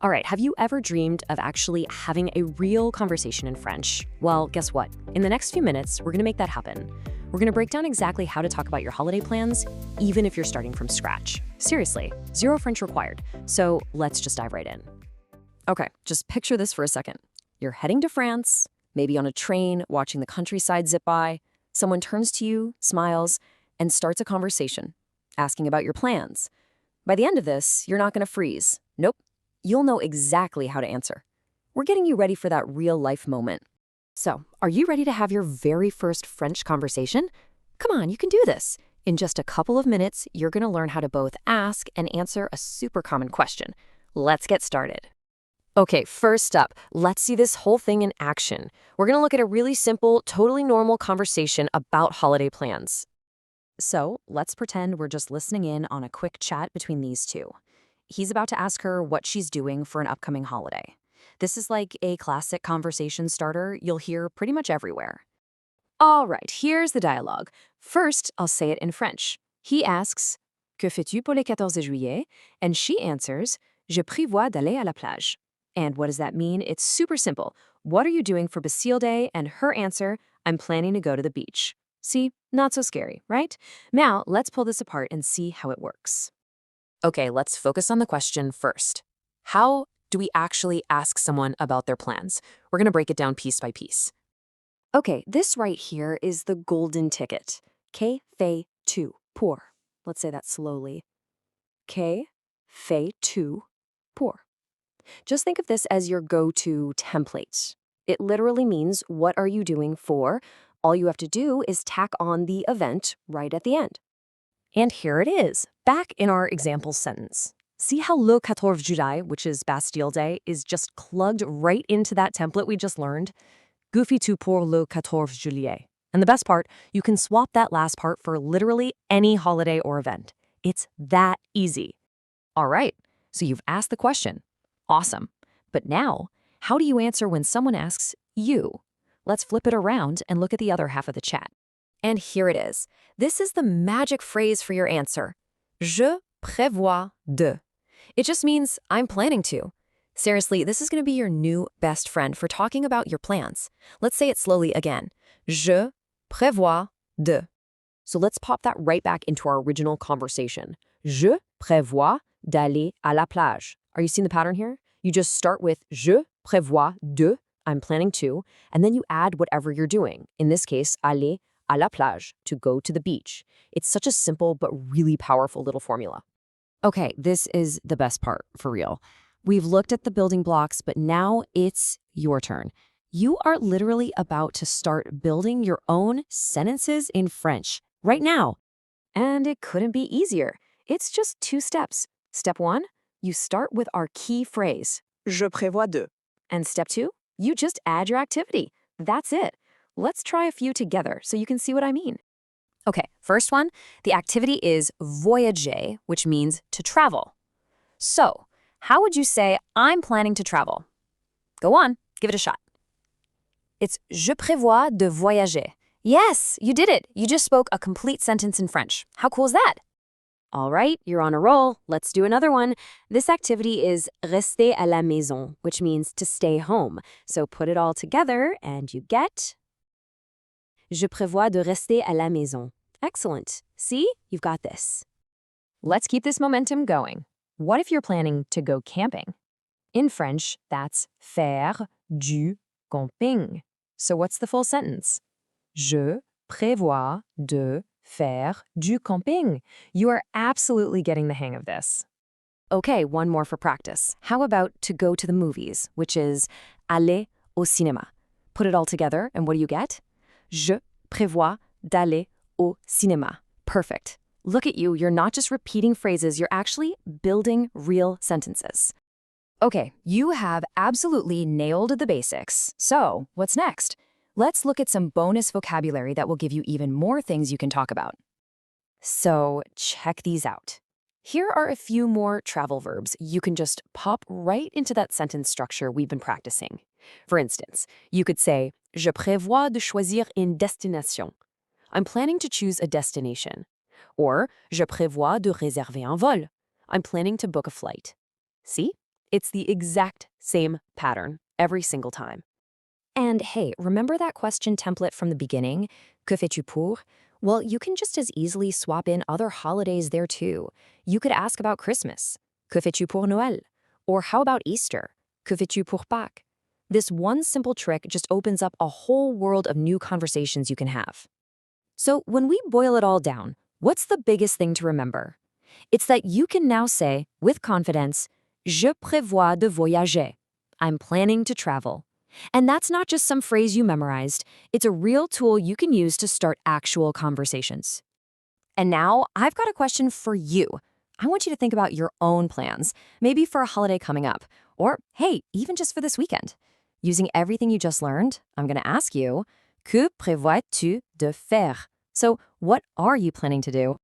All right, have you ever dreamed of actually having a real conversation in French? Well, guess what? In the next few minutes, we're going to make that happen. We're going to break down exactly how to talk about your holiday plans, even if you're starting from scratch. Seriously, zero French required. So let's just dive right in. Okay, just picture this for a second. You're heading to France, maybe on a train, watching the countryside zip by. Someone turns to you, smiles, and starts a conversation, asking about your plans. By the end of this, you're not going to freeze. Nope. You'll know exactly how to answer. We're getting you ready for that real-life moment. So, are you ready to have your very first French conversation? Come on, you can do this. In just a couple of minutes, you're going to learn how to both ask and answer a super common question. Let's get started. Okay, first up, let's see this whole thing in action. We're going to look at a really simple, totally normal conversation about holiday plans. So, let's pretend we're just listening in on a quick chat between these two. He's about to ask her what she's doing for an upcoming holiday. This is like a classic conversation starter you'll hear pretty much everywhere. All right, here's the dialogue. First, I'll say it in French. He asks, Que fais-tu pour le 14 juillet? And she answers, Je prévois d'aller à la plage. And what does that mean? It's super simple. What are you doing for Bastille Day? And her answer, I'm planning to go to the beach. See, not so scary, right? Now, let's pull this apart and see how it works. Okay, let's focus on the question first. How do we actually ask someone about their plans? We're going to break it down piece by piece. Okay, this right here is the golden ticket. Que fais-tu pour? Let's say that slowly. Que fais-tu pour? Just think of this as your go-to template. It literally means, what are you doing for? All you have to do is tack on the event right at the end. And here it is, back in our example sentence. See how le 14 juillet, which is Bastille Day, is just plugged right into that template we just learned? Que fais-tu pour le 14 juillet? And the best part, you can swap that last part for literally any holiday or event. It's that easy. All right, so you've asked the question. Awesome. But now, how do you answer when someone asks you? Let's flip it around and look at the other half of the chat. And here it is. This is the magic phrase for your answer. Je prévois de. It just means I'm planning to. Seriously, this is going to be your new best friend for talking about your plans. Let's say it slowly again. Je prévois de. So let's pop that right back into our original conversation. Je prévois d'aller à la plage. Are you seeing the pattern here? You just start with je prévois de, I'm planning to, and then you add whatever you're doing. In this case, aller à la plage, to go to the beach. It's such a simple but really powerful little formula. Okay, this is the best part, for real. We've looked at the building blocks, but now it's your turn. You are literally about to start building your own sentences in French right now. And it couldn't be easier. It's just 2 steps. Step 1, you start with our key phrase, Je prévois de. and step 2, you just add your activity. That's it. Let's try a few together so you can see what I mean. Okay, first one, the activity is voyager, which means to travel. So, how would you say I'm planning to travel? Go on, give it a shot. It's je prévois de voyager. Yes, you did it. You just spoke a complete sentence in French. How cool is that? All right, you're on a roll. Let's do another one. This activity is rester à la maison, which means to stay home. So put it all together and you get Je prévois de rester à la maison. Excellent. See? You've got this. Let's keep this momentum going. What if you're planning to go camping? In French, that's faire du camping. So what's the full sentence? Je prévois de faire du camping. You are absolutely getting the hang of this. Okay, one more for practice. How about to go to the movies, which is aller au cinéma? Put it all together, and what do you get? Je prévois d'aller au cinéma. Perfect. Look at you, you're not just repeating phrases, you're actually building real sentences. Okay, you have absolutely nailed the basics. So, what's next? Let's look at some bonus vocabulary that will give you even more things you can talk about. So, check these out. Here are a few more travel verbs you can just pop right into that sentence structure we've been practicing. For instance, you could say, Je prévois de choisir une destination. I'm planning to choose a destination. Or, Je prévois de réserver un vol. I'm planning to book a flight. See? It's the exact same pattern every single time. And hey, remember that question template from the beginning? Que fais-tu pour? Well, you can just as easily swap in other holidays there too. You could ask about Christmas. Que fais-tu pour Noël? Or how about Easter? Que fais-tu pour Pâques? This one simple trick just opens up a whole world of new conversations you can have. So when we boil it all down, what's the biggest thing to remember? It's that you can now say, with confidence, Je prévois de voyager. I'm planning to travel. And that's not just some phrase you memorized. It's a real tool you can use to start actual conversations. And now, I've got a question for you. I want you to think about your own plans, maybe for a holiday coming up, or hey, even just for this weekend. Using everything you just learned, I'm going to ask you, que prévois-tu de faire? So, what are you planning to do?